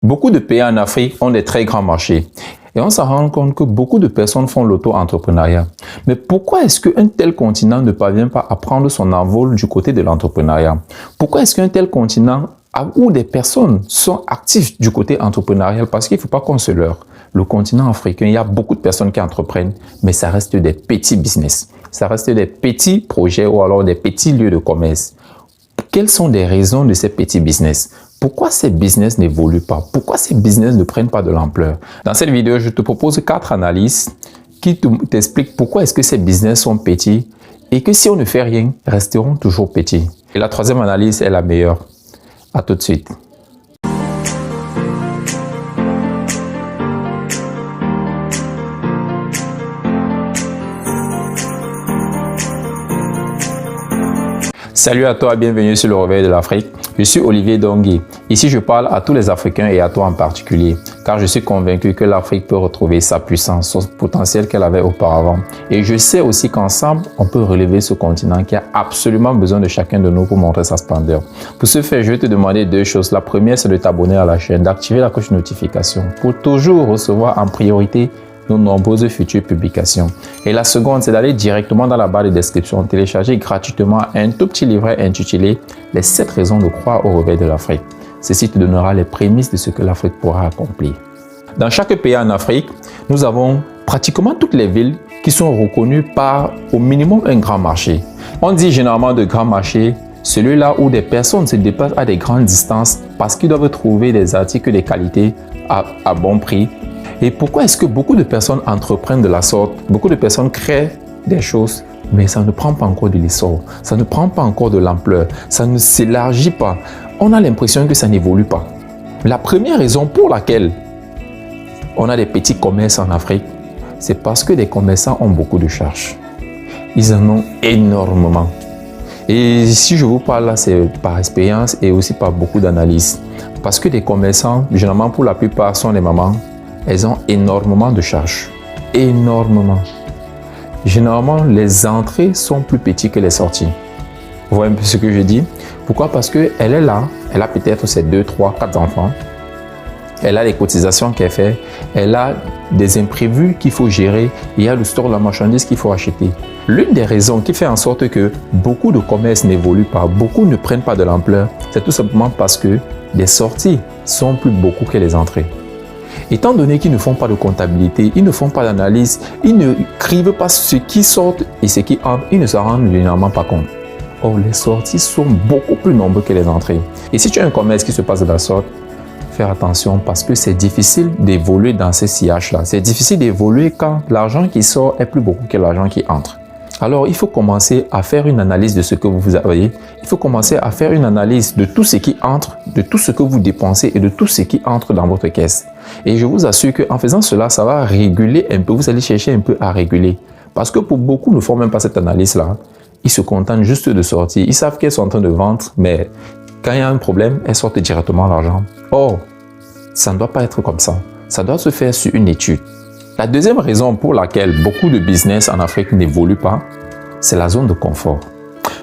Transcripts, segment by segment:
Beaucoup de pays en Afrique ont des très grands marchés et on s'en rend compte que beaucoup de personnes font l'auto-entrepreneuriat. Mais pourquoi est-ce qu'un tel continent ne parvient pas à prendre son envol du côté de l'entrepreneuriat? Pourquoi est-ce qu'un tel continent où des personnes sont actives du côté entrepreneurial? Parce qu'il ne faut pas qu'on se leurre. Le continent africain, il y a beaucoup de personnes qui entreprennent, mais ça reste des petits business. Ça reste des petits projets ou alors des petits lieux de commerce. Quelles sont les raisons de ces petits business? Pourquoi ces business n'évoluent pas? Pourquoi ces business ne prennent pas de l'ampleur? Dans cette vidéo, je te propose 4 analyses qui t'expliquent pourquoi est-ce que ces business sont petits et que si on ne fait rien, resteront toujours petits. Et la troisième analyse est la meilleure. À tout de suite. Salut à toi, bienvenue sur le Réveil de l'Afrique. Je suis Olivier Dongui. Ici, je parle à tous les Africains et à toi en particulier, car je suis convaincu que l'Afrique peut retrouver sa puissance, son potentiel qu'elle avait auparavant. Et je sais aussi qu'ensemble, on peut relever ce continent qui a absolument besoin de chacun de nous pour montrer sa splendeur. Pour ce faire, je vais te demander 2 choses. La première, c'est de t'abonner à la chaîne, d'activer la cloche de notification pour toujours recevoir en priorité nos nombreuses futures publications. Et la seconde, c'est d'aller directement dans la barre de description, télécharger gratuitement un tout petit livret intitulé « Les 7 raisons de croire au réveil de l'Afrique ». Ceci te donnera les prémices de ce que l'Afrique pourra accomplir. Dans chaque pays en Afrique, nous avons pratiquement toutes les villes qui sont reconnues par au minimum un grand marché. On dit généralement de grand marché celui-là où des personnes se déplacent à des grandes distances parce qu'ils doivent trouver des articles de qualité à bon prix. Et pourquoi est-ce que beaucoup de personnes entreprennent de la sorte? Beaucoup de personnes créent des choses, mais ça ne prend pas encore de l'essor, ça ne prend pas encore de l'ampleur, ça ne s'élargit pas. On a l'impression que ça n'évolue pas. La première raison pour laquelle on a des petits commerces en Afrique, c'est parce que les commerçants ont beaucoup de charges. Ils en ont énormément. Et si je vous parle là, c'est par expérience et aussi par beaucoup d'analyses. Parce que les commerçants, généralement pour la plupart, sont les mamans. Elles ont énormément de charges. Énormément. Généralement, les entrées sont plus petites que les sorties. Vous voyez un peu ce que je dis? Pourquoi? Parce qu'elle est là, elle a peut-être ses 2, 3, 4 enfants. Elle a les cotisations qu'elle fait. Elle a des imprévus qu'il faut gérer. Il y a le store de la marchandise qu'il faut acheter. L'une des raisons qui fait en sorte que beaucoup de commerces n'évoluent pas, beaucoup ne prennent pas de l'ampleur, c'est tout simplement parce que les sorties sont plus beaucoup que les entrées. Étant donné qu'ils ne font pas de comptabilité, ils ne font pas d'analyse, ils ne crivent pas ce qui sort et ce qui entre, ils ne s'en rendent généralement pas compte. Or, les sorties sont beaucoup plus nombreuses que les entrées. Et si tu as un commerce qui se passe de la sorte, faire attention parce que c'est difficile d'évoluer dans ces sillages-là. C'est difficile d'évoluer quand l'argent qui sort est plus beaucoup que l'argent qui entre. Alors, il faut commencer à faire une analyse de ce que vous avez. Il faut commencer à faire une analyse de tout ce qui entre, de tout ce que vous dépensez et de tout ce qui entre dans votre caisse. Et je vous assure qu'en faisant cela, ça va réguler un peu. Vous allez chercher un peu à réguler. Parce que pour beaucoup ne font même pas cette analyse-là. Ils se contentent juste de sortir. Ils savent qu'elles sont en train de vendre, mais quand il y a un problème, elles sortent directement l'argent. Or, ça ne doit pas être comme ça. Ça doit se faire sur une étude. La deuxième raison pour laquelle beaucoup de business en Afrique n'évoluent pas, c'est la zone de confort.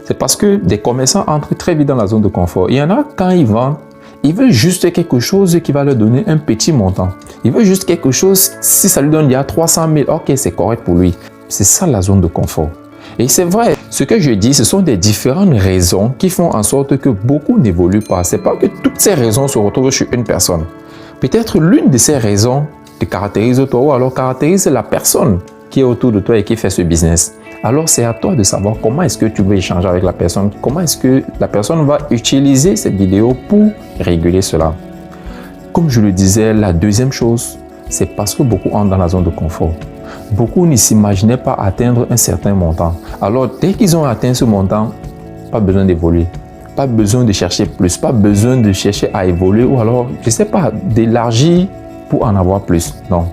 C'est parce que des commerçants entrent très vite dans la zone de confort. Il y en a, quand ils vendent, ils veulent juste quelque chose qui va leur donner un petit montant. Ils veulent juste quelque chose, si ça lui donne il y a 300 000, ok, c'est correct pour lui. C'est ça la zone de confort. Et c'est vrai, ce que je dis, ce sont des différentes raisons qui font en sorte que beaucoup n'évoluent pas. Ce n'est pas que toutes ces raisons se retrouvent chez une personne. Peut-être l'une de ces raisons te caractérise toi ou alors caractérise la personne qui est autour de toi et qui fait ce business. Alors c'est à toi de savoir comment est-ce que tu veux échanger avec la personne, comment est-ce que la personne va utiliser cette vidéo pour réguler cela. Comme je le disais, la deuxième chose, c'est parce que beaucoup entrent dans la zone de confort. Beaucoup ne s'imaginaient pas atteindre un certain montant. Alors dès qu'ils ont atteint ce montant, pas besoin d'évoluer. Pas besoin de chercher plus, pas besoin de chercher à évoluer ou alors, je ne sais pas, d'élargir pour en avoir plus. Non,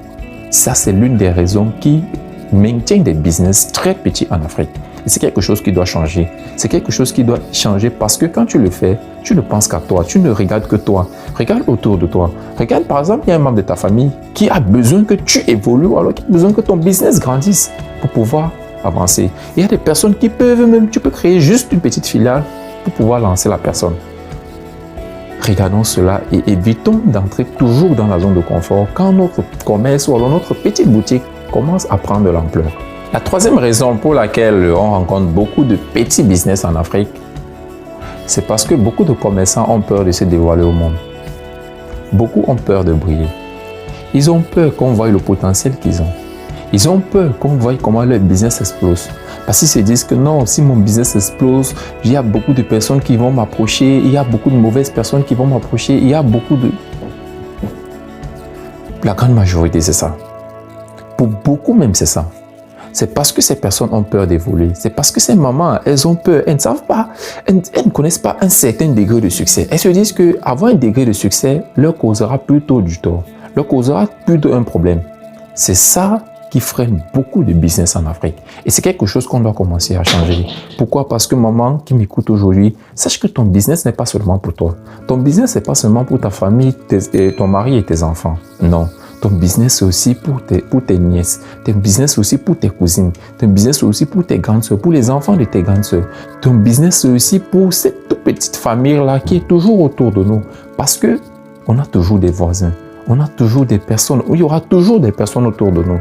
ça c'est l'une des raisons qui maintient des business très petits en Afrique. Et c'est quelque chose qui doit changer. C'est quelque chose qui doit changer parce que quand tu le fais, tu ne penses qu'à toi, tu ne regardes que toi. Regarde autour de toi. Regarde par exemple, il y a un membre de ta famille qui a besoin que tu évolues ou alors qui a besoin que ton business grandisse pour pouvoir avancer. Il y a des personnes qui peuvent même, tu peux créer juste une petite filiale pour pouvoir lancer la personne. Regardons cela et évitons d'entrer toujours dans la zone de confort quand notre commerce ou alors notre petite boutique commence à prendre de l'ampleur. La troisième raison pour laquelle on rencontre beaucoup de petits business en Afrique, c'est parce que beaucoup de commerçants ont peur de se dévoiler au monde. Beaucoup ont peur de briller. Ils ont peur qu'on voie le potentiel qu'ils ont. Ils ont peur qu'on voie comment leur business explose. Parce qu'ils se disent que non, si mon business explose, il y a beaucoup de personnes qui vont m'approcher, il y a beaucoup de mauvaises personnes qui vont m'approcher, il y a beaucoup de... La grande majorité, c'est ça. Pour beaucoup même, c'est ça. C'est parce que ces personnes ont peur d'évoluer. C'est parce que ces mamans, elles ont peur. Elles ne savent pas, elles ne connaissent pas un certain degré de succès. Elles se disent qu'avoir un degré de succès leur causera plutôt du tort, leur causera plutôt un problème. C'est ça qui freine beaucoup de business en Afrique. Et c'est quelque chose qu'on doit commencer à changer. Pourquoi? Parce que maman qui m'écoute aujourd'hui, sache que ton business n'est pas seulement pour toi. Ton business n'est pas seulement pour ta famille, ton mari et tes enfants. Non. Ton business c'est aussi pour tes nièces. Ton business c'est aussi pour tes cousines. Ton business c'est aussi pour tes grandes soeurs, pour les enfants de tes grandes soeurs. Ton business c'est aussi pour cette toute petite famille-là qui est toujours autour de nous. Parce que on a toujours des voisins. On a toujours des personnes. Il y aura toujours des personnes autour de nous.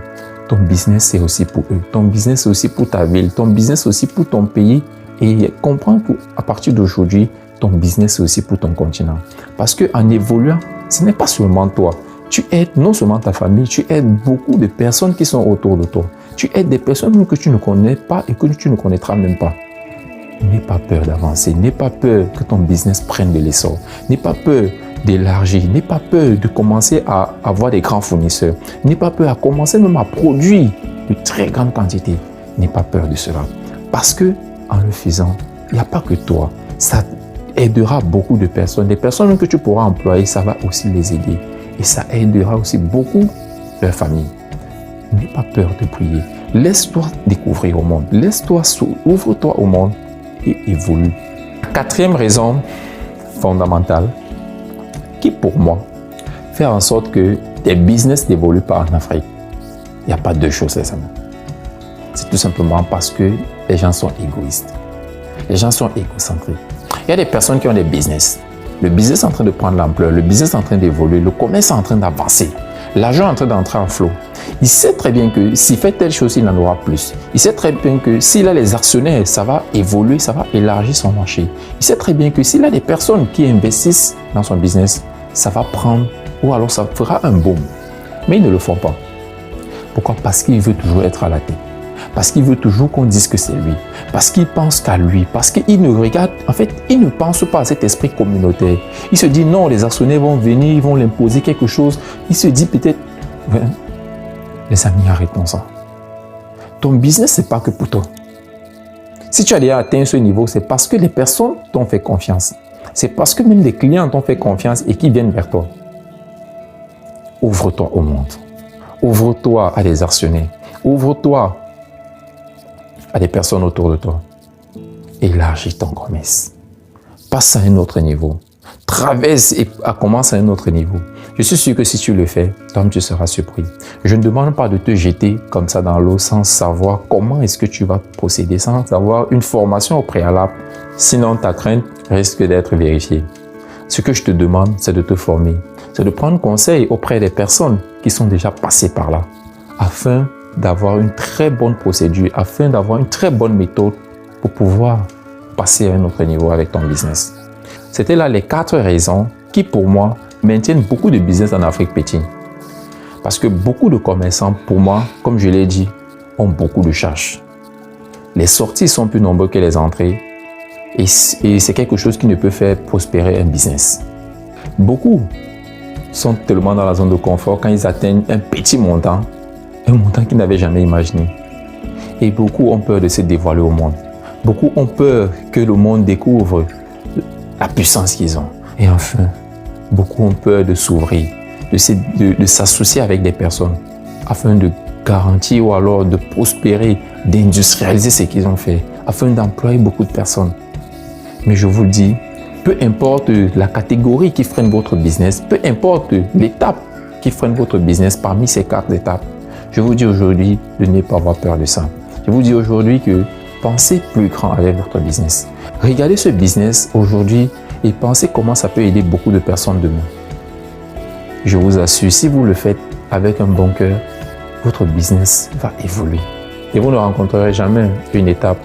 Ton business, c'est aussi pour eux. Ton business, c'est aussi pour ta ville. Ton business, c'est aussi pour ton pays. Et comprends qu'à partir d'aujourd'hui, ton business, c'est aussi pour ton continent. Parce qu'en évoluant, ce n'est pas seulement toi. Tu aides non seulement ta famille, tu aides beaucoup de personnes qui sont autour de toi. Tu aides des personnes que tu ne connais pas et que tu ne connaîtras même pas. N'aie pas peur d'avancer. N'aie pas peur que ton business prenne de l'essor. N'aie pas peur d'élargir. N'aie pas peur de commencer à avoir des grands fournisseurs. N'aie pas peur à commencer même à produire de très grandes quantités. N'aie pas peur de cela. Parce que en le faisant, il n'y a pas que toi. Ça aidera beaucoup de personnes. Des personnes que tu pourras employer, ça va aussi les aider. Et ça aidera aussi beaucoup leur famille. N'aie pas peur de briller. Laisse-toi découvrir au monde. Ouvre-toi au monde et évolue. Quatrième raison fondamentale, qui pour moi fait en sorte que tes business n'évoluent pas en Afrique. Il n'y a pas deux choses, les amis. C'est tout simplement parce que les gens sont égoïstes. Les gens sont égocentriques. Il y a des personnes qui ont des business. Le business est en train de prendre l'ampleur, le business est en train d'évoluer, le commerce est en train d'avancer. L'argent est en train d'entrer en flot. Il sait très bien que s'il fait telle chose, il en aura plus. Il sait très bien que s'il a les actionnaires, ça va évoluer, ça va élargir son marché. Il sait très bien que s'il a des personnes qui investissent dans son business, ça va prendre ou alors ça fera un boom. Mais ils ne le font pas. Pourquoi? Parce qu'il veut toujours être à la tête. Parce qu'il veut toujours qu'on dise que c'est lui. Parce qu'il pense qu'à lui. Parce qu'il ne regarde, en fait, il ne pense pas à cet esprit communautaire. Il se dit non, les actionnaires vont venir, ils vont l'imposer quelque chose. Il se dit peut-être, les amis, arrêtons ça. Ton business, ce n'est pas que pour toi. Si tu as déjà atteint ce niveau, c'est parce que les personnes t'ont fait confiance. C'est parce que même les clients t'ont fait confiance et qui viennent vers toi. Ouvre-toi au monde. Ouvre-toi à des actionnaires. Ouvre-toi à des personnes autour de toi. Élargis ton commerce. Passe à un autre niveau. Traverse et commence à un autre niveau. Je suis sûr que si tu le fais, toi, tu seras surpris. Je ne demande pas de te jeter comme ça dans l'eau sans savoir comment est-ce que tu vas procéder, sans avoir une formation au préalable. Sinon, ta crainte risque d'être vérifiée. Ce que je te demande, c'est de te former. C'est de prendre conseil auprès des personnes qui sont déjà passées par là, afin d'avoir une très bonne procédure, afin d'avoir une très bonne méthode pour pouvoir passer à un autre niveau avec ton business. C'était là les 4 raisons qui, pour moi, maintiennent beaucoup de business en Afrique petit. Parce que beaucoup de commerçants, pour moi, comme je l'ai dit, ont beaucoup de charges. Les sorties sont plus nombreuses que les entrées et c'est quelque chose qui ne peut faire prospérer un business. Beaucoup sont tellement dans la zone de confort quand ils atteignent un petit montant, un montant qu'ils n'avaient jamais imaginé. Et beaucoup ont peur de se dévoiler au monde. Beaucoup ont peur que le monde découvre la puissance qu'ils ont. Et enfin, beaucoup ont peur de s'ouvrir, de s'associer avec des personnes afin de garantir ou alors de prospérer, d'industrialiser ce qu'ils ont fait, afin d'employer beaucoup de personnes. Mais je vous le dis, peu importe la catégorie qui freine votre business, peu importe l'étape qui freine votre business parmi ces 4 étapes, je vous dis aujourd'hui de ne pas avoir peur de ça. Je vous dis aujourd'hui que pensez plus grand avec votre business. Regardez ce business aujourd'hui et pensez comment ça peut aider beaucoup de personnes demain. Je vous assure, si vous le faites avec un bon cœur, votre business va évoluer et vous ne rencontrerez jamais une étape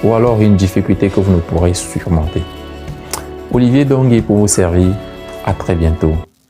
ou alors une difficulté que vous ne pourrez surmonter. Olivier Dongui pour vous servir. À très bientôt.